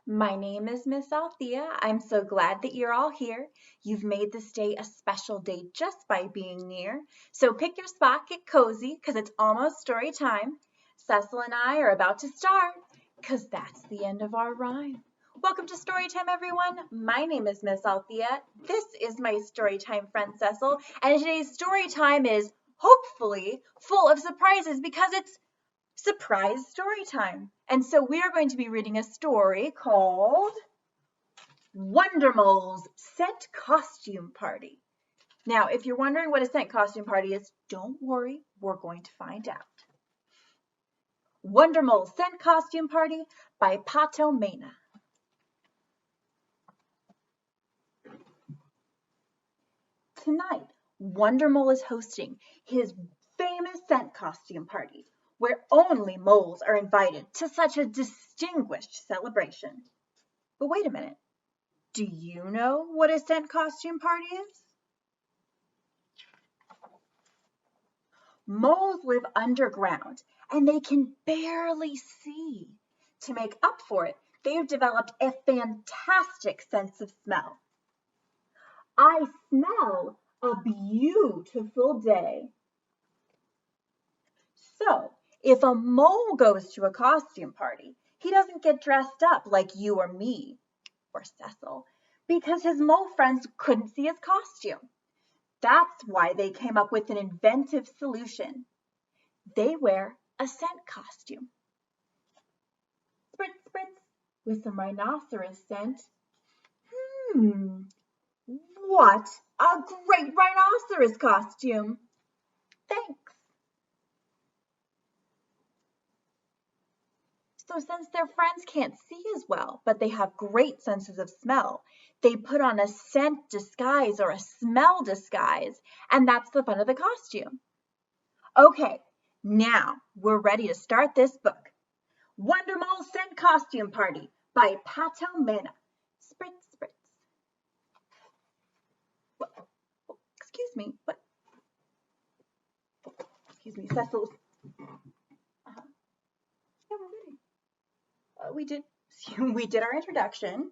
My name is Miss Althea. I'm so glad that you're all here. You've made this day a special day just by being near. So pick your spot, get cozy, because it's almost story time. Cecil and I are about to start, because that's the end of our rhyme. Welcome to Storytime, everyone. My name is Miss Althea. This is my Storytime friend, Cecil, and today's Storytime is hopefully full of surprises because it's surprise story time. And so we are going to be reading a story called Wondermole's Scent Costume Party. Now, if you're wondering what a scent costume party is, don't worry, we're going to find out. Wondermole's Scent Costume Party by Pato, Mena. Tonight, Wondermole is hosting his famous scent costume party, where only moles are invited to such a distinguished celebration. But wait a minute. Do you know what a scent costume party is? Moles live underground and they can barely see. To make up for it, they have developed a fantastic sense of smell. I smell a beautiful day. So, if a mole goes to a costume party, he doesn't get dressed up like you or me or Cecil because his mole friends couldn't see his costume. That's why they came up with an inventive solution. They wear a scent costume. Spritz, spritz, with some rhinoceros scent. What a great rhinoceros costume! Thanks. So since their friends can't see as well, but they have great senses of smell, they put on a scent disguise or a smell disguise, and that's the fun of the costume. Okay, now we're ready to start this book. Wondermole Scent Costume Party by Pato, Mena. Spritz, spritz. What? Oh, excuse me, what? Excuse me, Cecil. Yeah, we're ready. We did our introduction.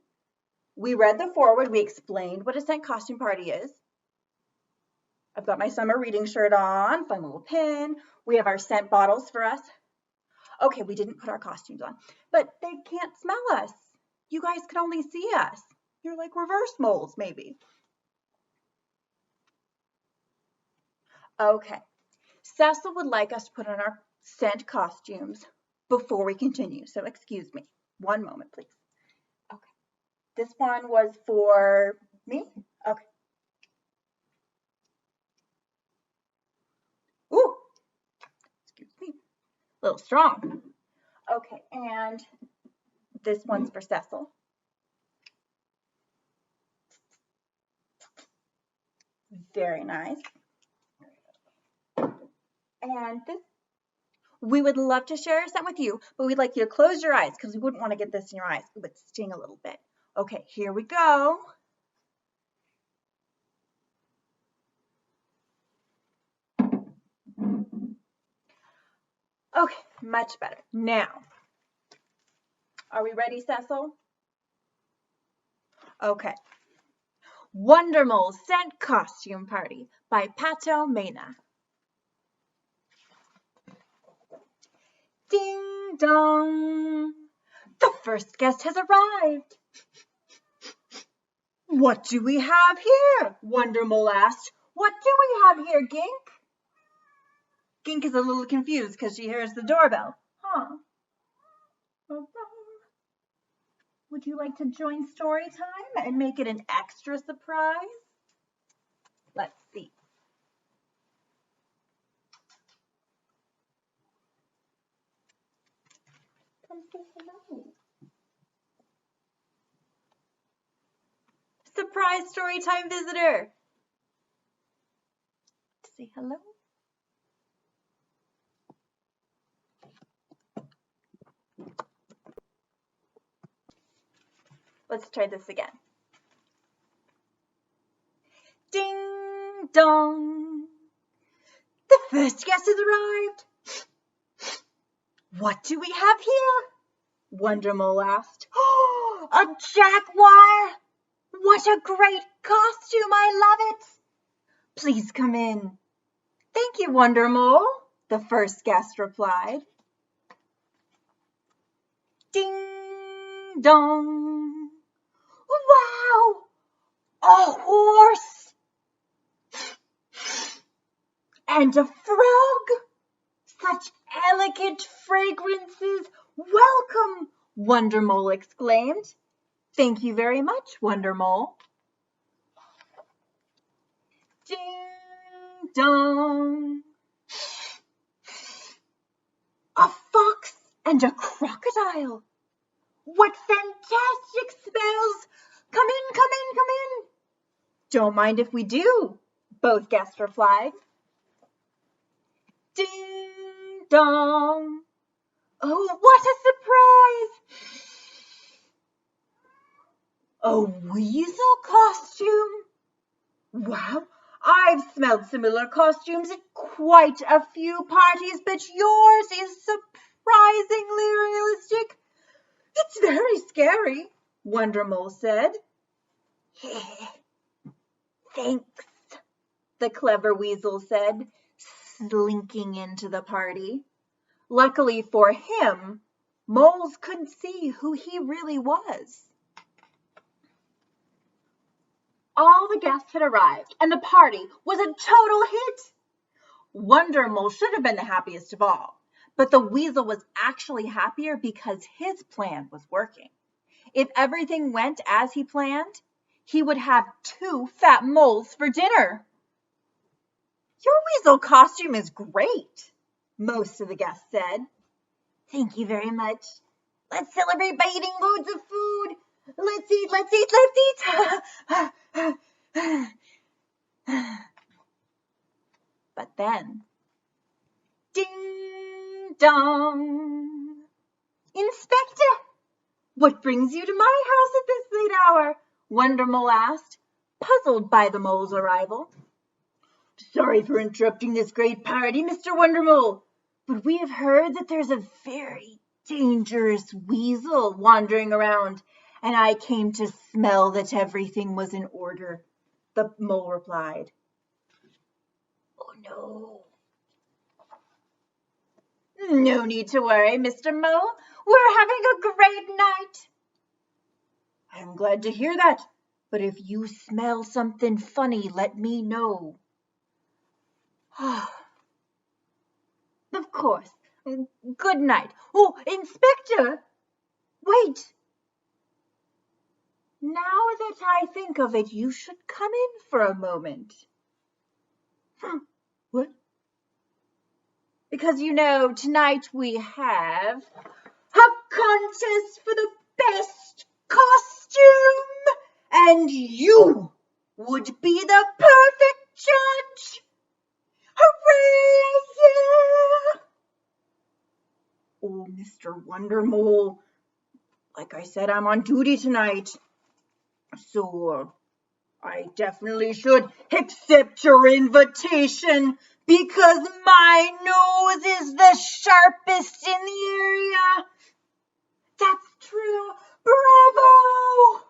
We read the foreword. We explained what a scent costume party is. I've got my summer reading shirt on, fun little pin. We have our scent bottles for us. Okay, we didn't put our costumes on, but they can't smell us. You guys can only see us. You're like reverse moles, maybe. Okay, Cecil would like us to put on our scent costumes before we continue, so excuse me. One moment, please. Okay, this one was for me? Okay. Ooh, excuse me, a little strong. Okay, and this one's for Cecil. Very nice. And this, we would love to share a scent with you, but we'd like you to close your eyes because we wouldn't want to get this in your eyes. It would sting a little bit. Okay, here we go. Okay, much better. Now, are we ready, Cecil? Okay. Wondermole's Scent Costume Party by Pato, Mena. Ding dong! The first guest has arrived. What do we have here? Wondermole asked. What do we have here, Gink? Gink is a little confused because she hears the doorbell. Huh. Would you like to join story time and make it an extra surprise? Let's see. Come say hello. Surprise story time visitor. Say hello. Let's try this again. Ding dong. The first guest has arrived. What do we have here? Wondermole asked. Oh, a jaguar! What a great costume! I love it! Please come in. Thank you, Wonder Mole, the first guest replied. Ding dong! Wow! A horse! And a frog! Such elegant fragrances! Welcome! Wonder Mole exclaimed. Thank you very much, Wonder Mole. Ding dong! A fox and a crocodile! What fantastic smells! Come in, come in, come in! Don't mind if we do, both guests replied. Ding dong! Oh, what a surprise! A weasel costume? Wow, I've smelled similar costumes at quite a few parties, but yours is surprisingly realistic. It's very scary, Wonder Mole said. Thanks, the clever weasel said, slinking into the party. Luckily for him, moles could see who he really was. All the guests had arrived, and the party was a total hit. Wonder Mole should have been the happiest of all, but the weasel was actually happier because his plan was working. If everything went as he planned, he would have 2 fat moles for dinner. Your weasel costume is great, most of the guests said. Thank you very much. Let's celebrate by eating loads of food. Let's eat, let's eat, let's eat. But then, ding dong. Inspector, what brings you to my house at this late hour? Wonder Mole asked, puzzled by the mole's arrival. Sorry for interrupting this great party, Mr. Wonder Mole, but we have heard that there's a very dangerous weasel wandering around, and I came to smell that everything was in order, the mole replied. Oh no. No need to worry, Mr. Mole. We're having a great night. I'm glad to hear that, but if you smell something funny, let me know. Of course. Good night. Oh, Inspector! Wait. Now that I think of it, you should come in for a moment. What? Because tonight we have a contest for the best costume, and you would be the perfect judge. Hooray! Yeah! Oh, Mr. Wonder Mole, like I said, I'm on duty tonight, so I definitely should accept your invitation because my nose is the sharpest in the area. That's true. Bravo!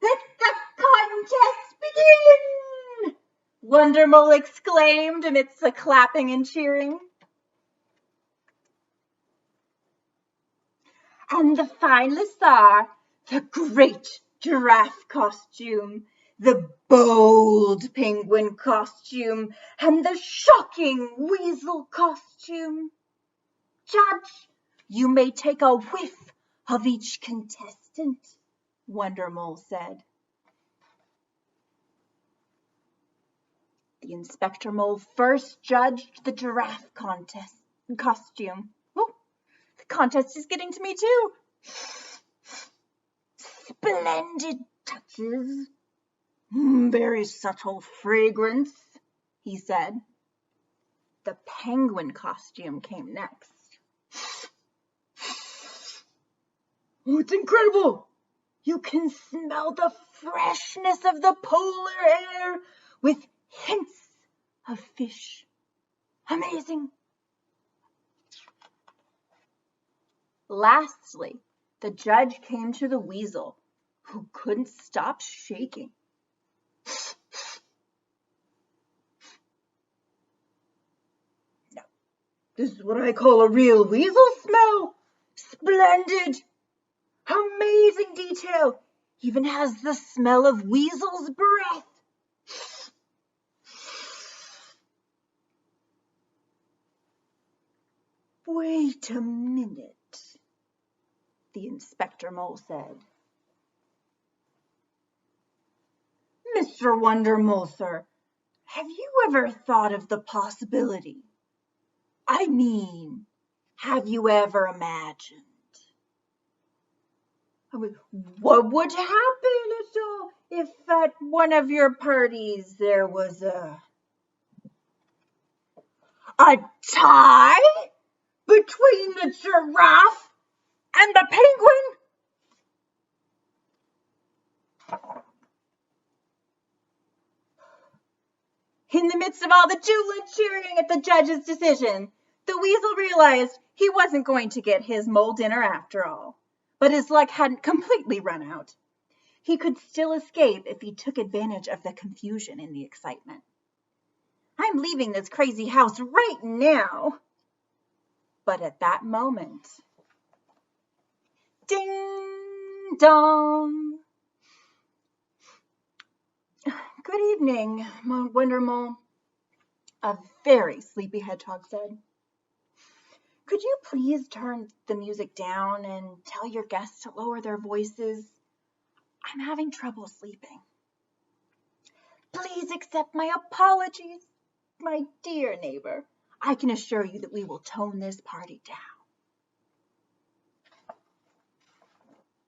Let the contest begin! Wonder Mole exclaimed amidst the clapping and cheering. And the finalists are the great giraffe costume, the bold penguin costume, and the shocking weasel costume. Judge, you may take a whiff of each contestant, Wonder Mole said. The Inspector Mole first judged the giraffe costume. Oh, the contest is getting to me too. Splendid touches. Very subtle fragrance, he said. The penguin costume came next. Oh, it's incredible! You can smell the freshness of the polar air with hints of fish. Amazing! Lastly, The judge came to the weasel, who couldn't stop shaking. Now, this is what I call a real weasel smell. Splendid! Amazing detail! Even has the smell of weasel's breath. Wait a minute, the inspector mole said. Mr. Wonder Mole, sir, have you ever thought of the possibility? I mean, have you ever imagined? What would happen if at one of your parties there was a tie between the giraffe and the penguin? In the midst of all the jubilant cheering at the judge's decision, the weasel realized he wasn't going to get his mole dinner after all. But his luck hadn't completely run out. He could still escape if he took advantage of the confusion and the excitement. I'm leaving this crazy house right now. But at that moment, ding dong. Good evening, Wonder Mole, a very sleepy hedgehog said. Could you please turn the music down and tell your guests to lower their voices? I'm having trouble sleeping. Please accept my apologies, my dear neighbor. I can assure you that we will tone this party down.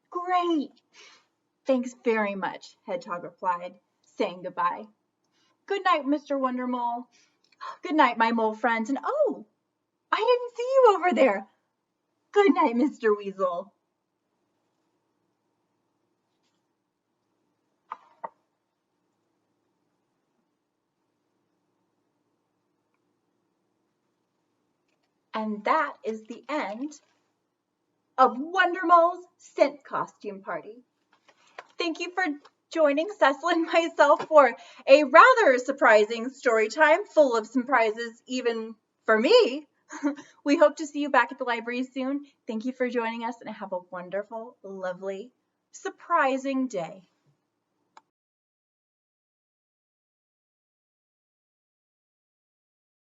Great. Thanks very much, Hedgehog replied, saying goodbye. Good night, Mr. Wonder Mole. Good night, my mole friends. And oh, I didn't see you over there. Good night, Mr. Weasel. And that is the end of Wonder Mole's scent costume party. Thank you for joining Cecil and myself for a rather surprising story time, full of surprises even for me. We hope to see you back at the library soon. Thank you for joining us and have a wonderful, lovely, surprising day.